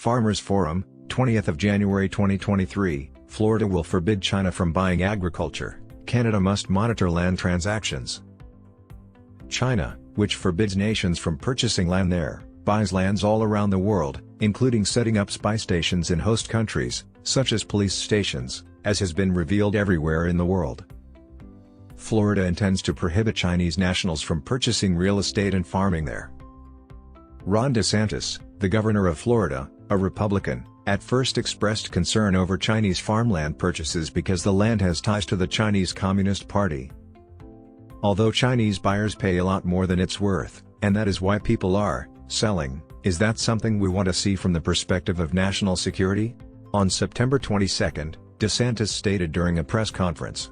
Farmers Forum, 20th of January 2023, Florida will forbid China from buying agriculture. Canada must monitor land transactions. China, which forbids nations from purchasing land there, buys lands all around the world, including setting up spy stations in host countries, such as police stations, as has been revealed everywhere in the world. Florida intends to prohibit Chinese nationals from purchasing real estate and farming there. Ron DeSantis, the governor of Florida, a Republican, at first expressed concern over Chinese farmland purchases because the land has ties to the Chinese Communist Party. Although Chinese buyers pay a lot more than it's worth, and that is why people are selling, is that something we want to see from the perspective of national security? On September 22, DeSantis stated during a press conference.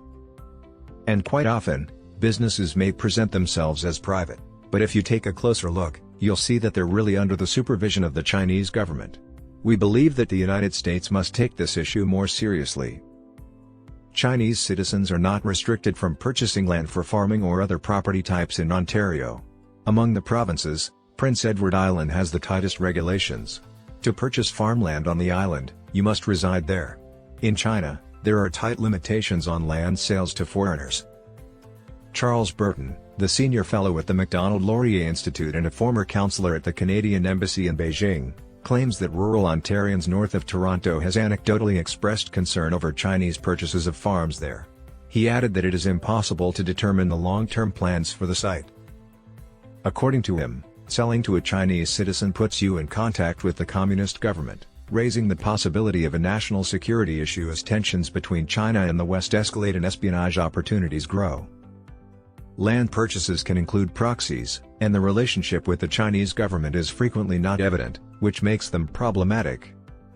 And quite often, businesses may present themselves as private, but if you take a closer look, you'll see that they're really under the supervision of the Chinese government. We believe that the United States must take this issue more seriously. Chinese citizens are not restricted from purchasing land for farming or other property types in Ontario. Among the provinces, Prince Edward Island has the tightest regulations. To purchase farmland on the island, you must reside there. In China, there are tight limitations on land sales to foreigners. Charles Burton, the senior fellow at the Macdonald-Laurier Institute and a former counselor at the Canadian Embassy in Beijing, claims that rural Ontarians north of Toronto has anecdotally expressed concern over Chinese purchases of farms there. He added that it is impossible to determine the long-term plans for the site. According to him, selling to a Chinese citizen puts you in contact with the communist government, raising the possibility of a national security issue as tensions between China and the West escalate and espionage opportunities grow. Land purchases can include proxies, and the relationship with the Chinese government is frequently not evident, which makes them problematic.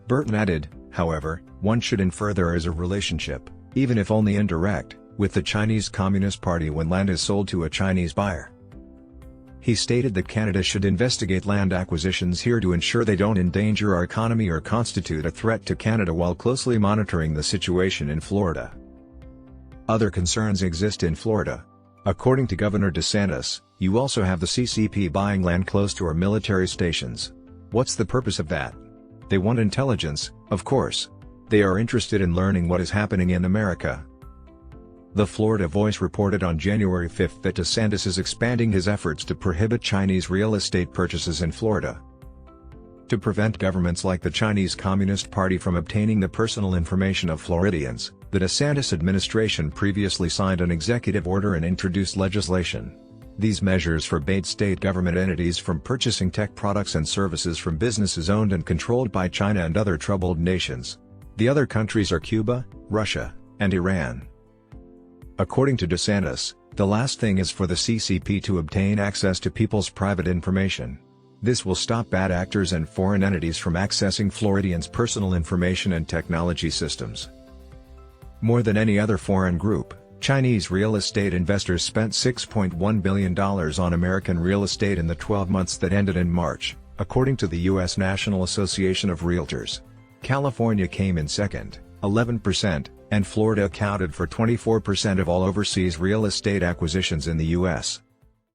Burton added, however, one should infer there is a relationship, even if only indirect, with the Chinese Communist Party when land is sold to a Chinese buyer. He stated that Canada should investigate land acquisitions here to ensure they don't endanger our economy or constitute a threat to Canada while closely monitoring the situation in Florida. Other concerns exist in Florida. According to Governor DeSantis, you also have the CCP buying land close to our military stations. What's the purpose of that? They want intelligence, of course. They are interested in learning what is happening in America. The Florida Voice reported on January 5 that DeSantis is expanding his efforts to prohibit Chinese real estate purchases in Florida. To prevent governments like the Chinese Communist Party from obtaining the personal information of Floridians, the DeSantis administration previously signed an executive order and introduced legislation. These measures forbade state government entities from purchasing tech products and services from businesses owned and controlled by China and other troubled nations. The other countries are Cuba, Russia, and Iran. According to DeSantis, the last thing is for the CCP to obtain access to people's private information. This will stop bad actors and foreign entities from accessing Floridians' personal information and technology systems. More than any other foreign group, Chinese real estate investors spent $6.1 billion on American real estate in the 12 months that ended in March, according to the U.S. National Association of Realtors. California came in second, 11%, and Florida accounted for 24% of all overseas real estate acquisitions in the U.S.